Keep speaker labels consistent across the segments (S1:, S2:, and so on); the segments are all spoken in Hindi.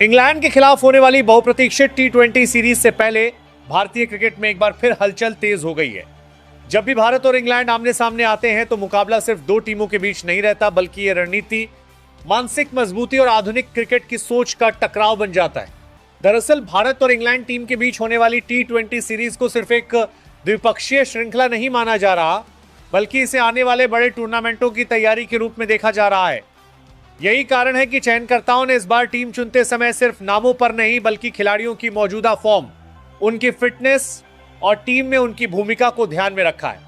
S1: इंग्लैंड के खिलाफ होने वाली बहुप्रतीक्षित टी20 सीरीज से पहले भारतीय क्रिकेट में एक बार फिर हलचल तेज हो गई है। जब भी भारत और इंग्लैंड आमने सामने आते हैं तो मुकाबला सिर्फ दो टीमों के बीच नहीं रहता, बल्कि ये रणनीति, मानसिक मजबूती और आधुनिक क्रिकेट की सोच का टकराव बन जाता है। दरअसल भारत और इंग्लैंड टीम के बीच होने वाली टी20 सीरीज को सिर्फ एक द्विपक्षीय श्रृंखला नहीं माना जा रहा, बल्कि इसे आने वाले बड़े टूर्नामेंटों की तैयारी के रूप में देखा जा रहा है। यही कारण है कि चयनकर्ताओं ने इस बार टीम चुनते समय सिर्फ नामों पर नहीं, बल्कि खिलाड़ियों की मौजूदा फॉर्म, उनकी फिटनेस और टीम में उनकी भूमिका को ध्यान में रखा है।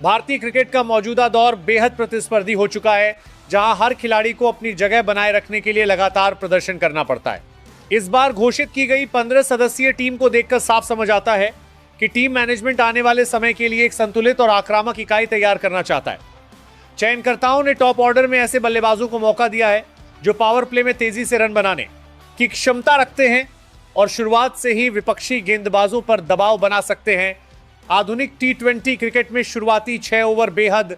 S1: भारतीय क्रिकेट का मौजूदा दौर बेहद प्रतिस्पर्धी हो चुका है, जहां हर खिलाड़ी को अपनी जगह बनाए रखने के लिए लगातार प्रदर्शन करना पड़ता है। इस बार घोषित की गई 15 सदस्यीय टीम को देखकर साफ समझ आता है कि टीम मैनेजमेंट आने वाले समय के लिए एक संतुलित और आक्रामक इकाई तैयार करना चाहता है। चयनकर्ताओं ने टॉप ऑर्डर में ऐसे बल्लेबाजों को मौका दिया है जो पावर प्ले में तेजी से रन बनाने की क्षमता रखते हैं और शुरुआत से ही विपक्षी गेंदबाजों पर दबाव बना सकते हैं। आधुनिक टी20 क्रिकेट में शुरुआती 6 ओवर बेहद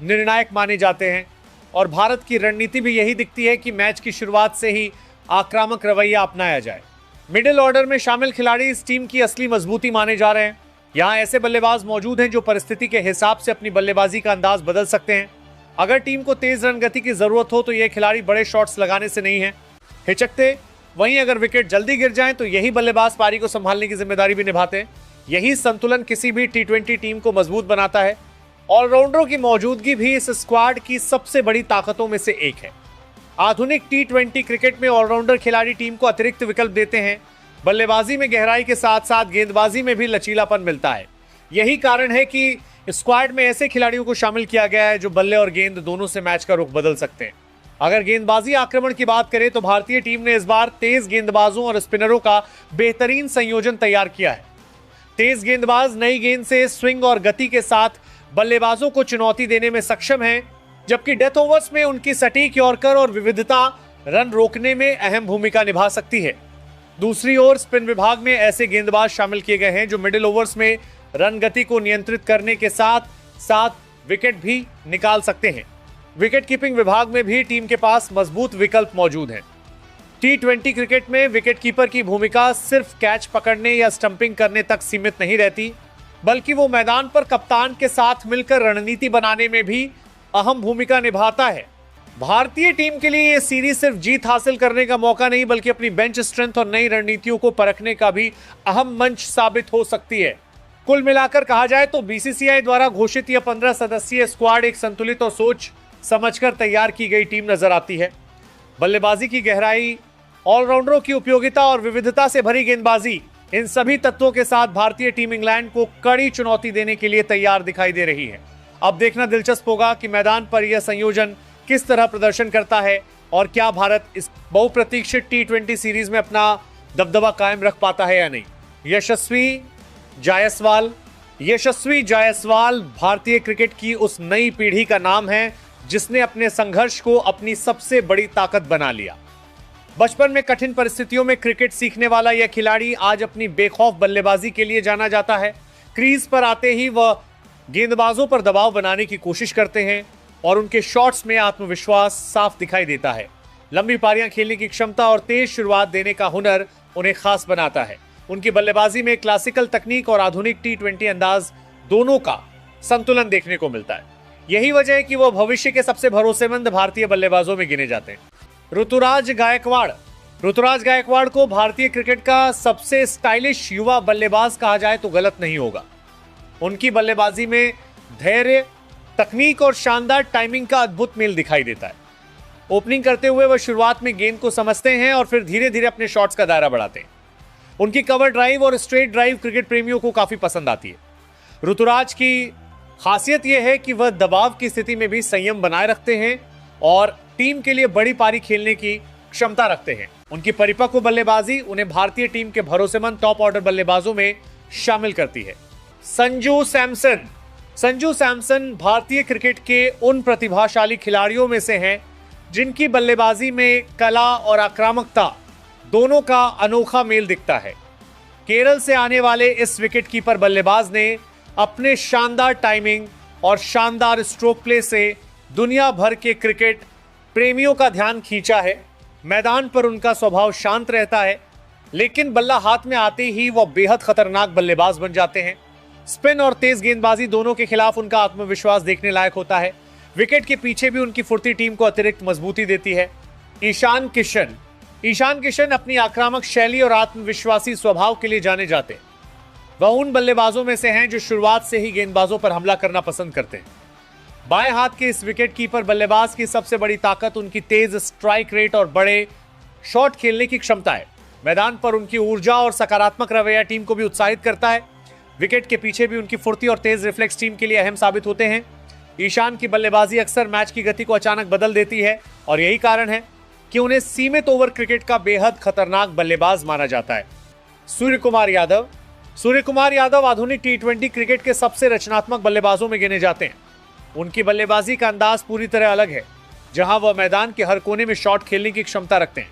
S1: निर्णायक माने जाते हैं और भारत की रणनीति भी यही दिखती है कि मैच की शुरुआत से ही आक्रामक रवैया अपनाया जाए। मिडिल ऑर्डर में शामिल खिलाड़ी इस टीम की असली मजबूती माने जा रहे हैं। यहाँ ऐसे बल्लेबाज मौजूद हैं जो परिस्थिति के हिसाब से अपनी बल्लेबाजी का अंदाज बदल सकते हैं। अगर टीम को तेज रन गति की जरूरत हो तो ये खिलाड़ी बड़े शॉट्स लगाने से नहीं है हिचकते। वहीं अगर विकेट जल्दी गिर जाएं तो यही बल्लेबाज पारी को संभालने की जिम्मेदारी भी निभाते हैं। यही संतुलन किसी भी टी20 टीम को मजबूत बनाता है। ऑलराउंडरों की मौजूदगी भी इस स्क्वाड की सबसे बड़ी ताकतों में से एक है। आधुनिक टी20 क्रिकेट में ऑलराउंडर खिलाड़ी टीम को अतिरिक्त विकल्प देते हैं। बल्लेबाजी में गहराई के साथ साथ गेंदबाजी में भी लचीलापन मिलता है। यही कारण है कि स्क्वाड में ऐसे खिलाड़ियों को शामिल किया गया है जो बल्ले और गेंद दोनों से मैच का रुख बदल सकते हैं। अगर गेंदबाजी आक्रमण की बात करें तो भारतीय टीम ने इस बार तेज गेंदबाजों और स्पिनरों का बेहतरीन संयोजन तैयार किया है। तेज गेंदबाज नई गेंद से स्विंग और गति के साथ बल्लेबाजों को चुनौती देने में सक्षम हैं, जबकि डेथ ओवर्स में उनकी सटीक यॉर्कर और विविधता रन रोकने में अहम भूमिका निभा सकती है। दूसरी ओर स्पिन विभाग में ऐसे गेंदबाज शामिल किए गए हैं जो मिडिल ओवर्स में रन गति को नियंत्रित करने के साथ साथ विकेट भी निकाल सकते हैं। विकेट कीपिंग विभाग में भी टीम के पास मजबूत विकल्प मौजूद हैं। टी20 क्रिकेट में विकेट कीपर की भूमिका सिर्फ कैच पकड़ने या स्टंपिंग करने तक सीमित नहीं रहती, बल्कि वो मैदान पर कप्तान के साथ मिलकर रणनीति बनाने में भी अहम भूमिका निभाता है। भारतीय टीम के लिए यह सीरीज सिर्फ जीत हासिल करने का मौका नहीं, बल्कि अपनी बेंच स्ट्रेंथ और नई रणनीतियों को परखने का भी अहम मंच साबित हो सकती है। कुल मिलाकर कहा जाए तो बीसीसीआई द्वारा घोषित यह 15 सदस्यीय स्क्वाड एक संतुलित और सोच समझकर तैयार की गई टीम नजर आती है। बल्लेबाजी की गहराई, ऑलराउंडरों की उपयोगिता और विविधता से भरी गेंदबाजी, इन सभी तत्वों के साथ भारतीय टीम इंग्लैंड को कड़ी चुनौती देने के लिए तैयार दिखाई दे रही है। अब देखना दिलचस्प होगा कि मैदान पर यह संयोजन किस तरह प्रदर्शन करता है और क्या भारत इस बहुप्रतीक्षित टी20 सीरीज में अपना दबदबा कायम रख पाता है या नहीं। यशस्वी जायसवाल भारतीय क्रिकेट की उस नई पीढ़ी का नाम है जिसने अपने संघर्ष को अपनी सबसे बड़ी ताकत बना लिया। बचपन में कठिन परिस्थितियों में क्रिकेट सीखने वाला यह खिलाड़ी आज अपनी बेखौफ बल्लेबाजी के लिए जाना जाता है। क्रीज पर आते ही वह गेंदबाजों पर दबाव बनाने की कोशिश करते हैं और उनके शॉट्स में आत्मविश्वास साफ दिखाई देता है। लंबी पारियां खेलने की क्षमता और तेज शुरुआत देने का हुनर उन्हें खास बनाता है। उनकी बल्लेबाजी में क्लासिकल तकनीक और आधुनिक टी20 अंदाज दोनों का संतुलन देखने को मिलता है। यही वजह है कि वो भविष्य के सबसे भरोसेमंद भारतीय बल्लेबाजों में गिने जाते हैं। ऋतुराज गायकवाड़ को भारतीय क्रिकेट का सबसे स्टाइलिश युवा बल्लेबाज कहा जाए तो गलत नहीं होगा। उनकी बल्लेबाजी में धैर्य, तकनीक और शानदार टाइमिंग का अद्भुत मेल दिखाई देता है। ओपनिंग करते हुए वह शुरुआत में गेंद को समझते हैं और फिर धीरे धीरे अपने शॉट्स का दायरा बढ़ाते हैं। उनकी कवर ड्राइव और स्ट्रेट ड्राइव क्रिकेट प्रेमियों को काफी पसंद आती है। ऋतुराज की खासियत यह है कि वह दबाव की स्थिति में भी संयम बनाए रखते हैं और टीम के लिए बड़ी पारी खेलने की क्षमता रखते हैं। उनकी परिपक्व बल्लेबाजी उन्हें भारतीय टीम के भरोसेमंद टॉप ऑर्डर बल्लेबाजों में शामिल करती है। संजू सैमसन भारतीय क्रिकेट के उन प्रतिभाशाली खिलाड़ियों में से हैं जिनकी बल्लेबाजी में कला और आक्रामकता दोनों का अनोखा मेल दिखता है। केरल से आने वाले इस विकेटकीपर बल्लेबाज ने अपने शानदार टाइमिंग और शानदार स्ट्रोक प्ले से दुनिया भर के क्रिकेट प्रेमियों का ध्यान खींचा है। मैदान पर उनका स्वभाव शांत रहता है, लेकिन बल्ला हाथ में आते ही वो बेहद खतरनाक बल्लेबाज बन जाते हैं। स्पिन और तेज गेंदबाजी दोनों के खिलाफ उनका आत्मविश्वास देखने लायक होता है। विकेट के पीछे भी उनकी फुर्ती टीम को अतिरिक्त मजबूती देती है। ईशान किशन अपनी आक्रामक शैली और आत्मविश्वासी स्वभाव के लिए जाने जाते हैं। वह उन बल्लेबाजों में से हैं जो शुरुआत से ही गेंदबाजों पर हमला करना पसंद करते हैं। बाएं हाथ के इस विकेट कीपर बल्लेबाज की सबसे बड़ी ताकत उनकी तेज स्ट्राइक रेट और बड़े शॉट खेलने की क्षमता है। मैदान पर उनकी ऊर्जा और सकारात्मक रवैया टीम को भी उत्साहित करता है। विकेट के पीछे भी उनकी फुर्ती और तेज रिफ्लेक्स टीम के लिए अहम साबित होते हैं। ईशान की बल्लेबाजी अक्सर मैच की गति को अचानक बदल देती है और यही कारण है कि उन्हें सीमित ओवर क्रिकेट का बेहद खतरनाक बल्लेबाज माना जाता है। सूर्य कुमार यादव आधुनिक टी20 क्रिकेट के सबसे रचनात्मक बल्लेबाजों में गिने जाते हैं। उनकी बल्लेबाजी का अंदाज पूरी तरह अलग है, जहां वह मैदान के हर कोने में शॉट खेलने की क्षमता रखते हैं।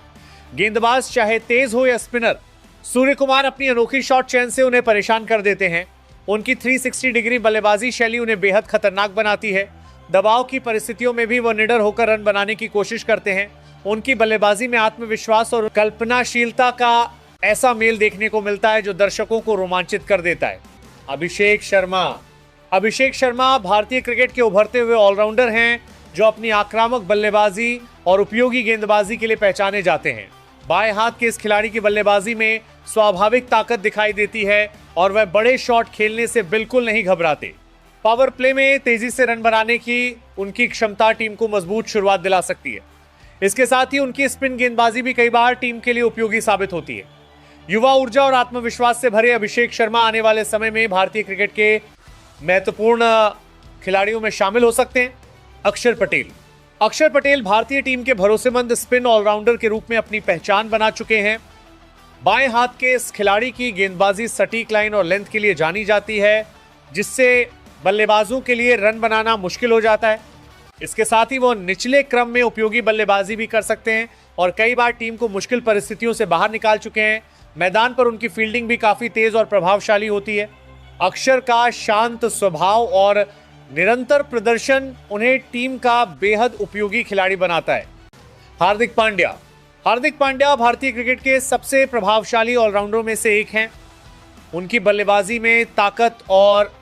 S1: गेंदबाज चाहे तेज हो या स्पिनर, सूर्य कुमार अपनी अनोखी शॉट चेन से उन्हें परेशान कर देते हैं। उनकी 360 डिग्री बल्लेबाजी शैली उन्हें बेहद खतरनाक बनाती है। दबाव की परिस्थितियों में भी वह निडर होकर रन बनाने की कोशिश करते हैं। उनकी बल्लेबाजी में आत्मविश्वास और कल्पनाशीलता का ऐसा मेल देखने को मिलता है जो दर्शकों को रोमांचित कर देता है। अभिषेक शर्मा भारतीय क्रिकेट के उभरते हुए ऑलराउंडर हैं जो अपनी आक्रामक बल्लेबाजी और उपयोगी गेंदबाजी के लिए पहचाने जाते हैं। बाएं हाथ के इस खिलाड़ी की बल्लेबाजी में स्वाभाविक ताकत दिखाई देती है और वह बड़े शॉट खेलने से बिल्कुल नहीं घबराते। पावर प्ले में तेजी से रन बनाने की उनकी क्षमता टीम को मजबूत शुरुआत दिला सकती है। इसके साथ ही उनकी स्पिन गेंदबाजी भी कई बार टीम के लिए उपयोगी साबित होती है। युवा ऊर्जा और आत्मविश्वास से भरे अभिषेक शर्मा आने वाले समय में भारतीय क्रिकेट के महत्वपूर्ण खिलाड़ियों में शामिल हो सकते हैं। अक्षर पटेल भारतीय टीम के भरोसेमंद स्पिन ऑलराउंडर के रूप में अपनी पहचान बना चुके हैं। बाएं हाथ के इस खिलाड़ी की गेंदबाजी सटीक लाइन और लेंथ के लिए जानी जाती है, जिससे बल्लेबाजों के लिए रन बनाना मुश्किल हो जाता है। इसके साथ ही वो निचले क्रम में उपयोगी बल्लेबाजी भी कर सकते हैं और कई बार टीम को मुश्किल परिस्थितियों से बाहर निकाल चुके हैं। मैदान पर उनकी फील्डिंग भी काफी तेज और प्रभावशाली होती है। अक्षर का शांत स्वभाव और निरंतर प्रदर्शन उन्हें टीम का बेहद उपयोगी खिलाड़ी बनाता है। हार्दिक पांड्या भारतीय क्रिकेट के सबसे प्रभावशाली ऑलराउंडरों में से एक हैं। उनकी बल्लेबाजी में ताकत और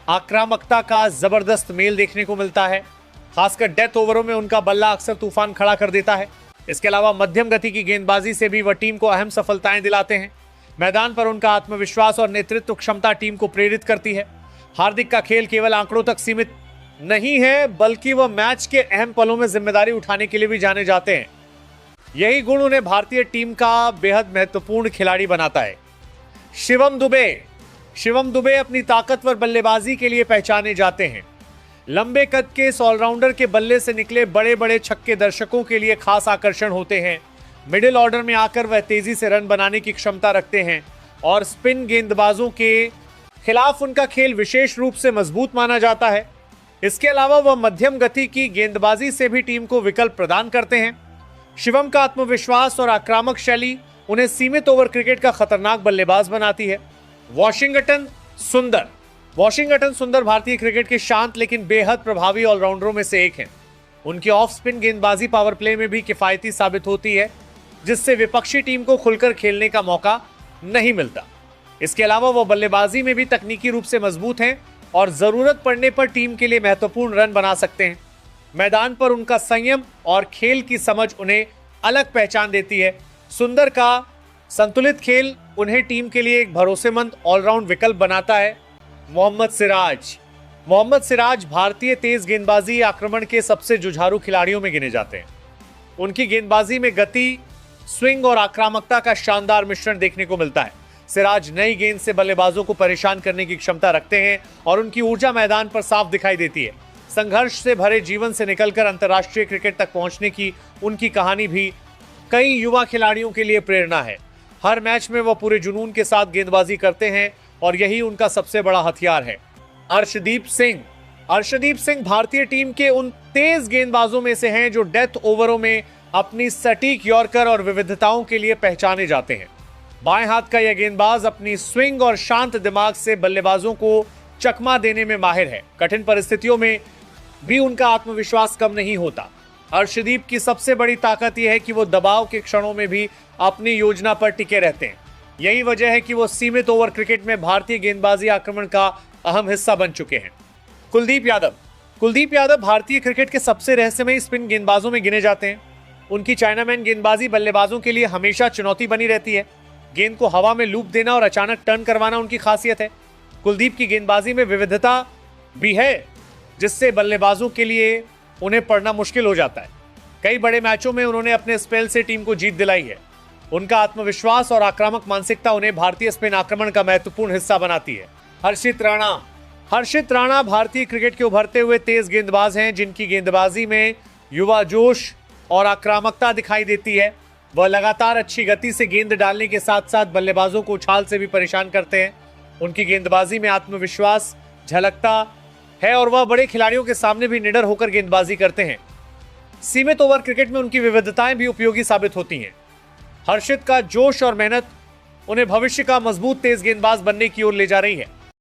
S1: आक्रामकता का जबरदस्त मेल देखने को मिलता है। खासकर डेथ ओवरों में उनका बल्ला अक्सर तूफान खड़ा कर देता है। इसके अलावा मध्यम गति की गेंदबाजी से भी वह टीम को अहम सफलताएं दिलाते हैं। मैदान पर उनका आत्मविश्वास और नेतृत्व क्षमता टीम को प्रेरित करती है। हार्दिक का खेल केवल आंकड़ों तक सीमित नहीं है, बल्कि वह मैच के अहम पलों में जिम्मेदारी उठाने के लिए भी जाने जाते हैं। यही गुण उन्हें भारतीय टीम का बेहद महत्वपूर्ण खिलाड़ी बनाता है। शिवम दुबे अपनी ताकतवर बल्लेबाजी के लिए पहचाने जाते हैं। लंबे कद के इस ऑलराउंडर के बल्ले से निकले बड़े बड़े छक्के दर्शकों के लिए खास आकर्षण होते हैं। मिडिल ऑर्डर में आकर वह तेजी से रन बनाने की क्षमता रखते हैं और स्पिन गेंदबाजों के खिलाफ उनका खेल विशेष रूप से मजबूत माना जाता है। इसके अलावा वह मध्यम गति की गेंदबाजी से भी टीम को विकल्प प्रदान करते हैं। शिवम का आत्मविश्वास और आक्रामक शैली उन्हें सीमित ओवर क्रिकेट का खतरनाक बल्लेबाज बनाती है। वॉशिंगटन सुंदर भारतीय क्रिकेट के शांत लेकिन बेहद प्रभावी ऑलराउंडरों में से एक हैं। उनकी ऑफ स्पिन गेंदबाजी पावर प्ले में भी किफायती साबित होती है, जिससे विपक्षी टीम को खुलकर खेलने का मौका नहीं मिलता। इसके अलावा वो बल्लेबाजी में भी तकनीकी रूप से मजबूत हैं और जरूरत पड़ने पर टीम के लिए महत्वपूर्ण रन बना सकते हैं। मैदान पर उनका संयम और खेल की समझ उन्हें अलग पहचान देती है। सुंदर का संतुलित खेल उन्हें टीम के लिए एक भरोसेमंद ऑलराउंड विकल्प बनाता है। मोहम्मद सिराज भारतीय तेज गेंदबाजी आक्रमण के सबसे जुझारू खिलाड़ियों में गिने जाते हैं। उनकी गेंदबाजी में गति, स्विंग और आक्रामकता का शानदार मिश्रण देखने को मिलता है। सिराज नई गेंद से बल्लेबाजों को परेशान करने की क्षमता रखते हैं और उनकी ऊर्जा मैदान पर साफ दिखाई देती है। संघर्ष से भरे जीवन से निकलकर अंतर्राष्ट्रीय क्रिकेट तक पहुंचने की उनकी कहानी भी कई युवा खिलाड़ियों के लिए प्रेरणा है। हर मैच में वह पूरे जुनून के साथ गेंदबाजी करते हैं और यही उनका सबसे बड़ा हथियार है। अर्शदीप सिंह भारतीय टीम के उन तेज गेंदबाजों में से हैं जो डेथ ओवरों में अपनी सटीक यॉर्कर और विविधताओं के लिए पहचाने जाते हैं। बाएं हाथ का यह गेंदबाज अपनी स्विंग और शांत दिमाग से बल्लेबाजों को चकमा देने में माहिर है। कठिन परिस्थितियों में भी उनका आत्मविश्वास कम नहीं होता। हर्षदीप की सबसे बड़ी ताकत यह है कि वो दबाव के क्षणों में भी अपनी योजना पर टिके रहते हैं। यही वजह है कि वो सीमित ओवर क्रिकेट में भारतीय गेंदबाजी आक्रमण का अहम हिस्सा बन चुके हैं। कुलदीप यादव भारतीय क्रिकेट के सबसे रहस्यमयी स्पिन गेंदबाजों में गिने जाते हैं। उनकी चाइनामैन गेंदबाजी बल्लेबाजों के लिए हमेशा चुनौती बनी रहती है। गेंद को हवा में लूप देना और अचानक टर्न करवाना उनकी खासियत है। कुलदीप की गेंदबाजी में विविधता भी है, जिससे बल्लेबाजों के लिए उन्हें पढ़ना मुश्किल हो जाता है। कई बड़े मैचों में उन्होंने अपने स्पेल से टीम को जीत दिलाई है। उनका आत्मविश्वास और आक्रामक मानसिकता उन्हें भारतीय स्पिन आक्रमण का महत्वपूर्ण हिस्सा बनाती है। हर्षित राणा भारतीय क्रिकेट के उभरते हुए तेज गेंदबाज हैं, जिनकी गेंदबाजी में युवा जोश और आक्रामकता दिखाई देती है। वह लगातार अच्छी गति से गेंद डालने के साथ साथ बल्लेबाजों को उछाल से भी परेशान करते हैं। उनकी गेंदबाजी में आत्मविश्वास झलकता है और वह बड़े खिलाड़ियों के सामने भी निडर होकर गेंदबाजी करते हैं। सीमित ओवर क्रिकेट में उनकी विविधताएं भी उपयोगी साबित होती हैं। हर्षित का जोश और मेहनत उन्हें भविष्य का मजबूत तेज गेंदबाज बनने की ओर ले जा रही है।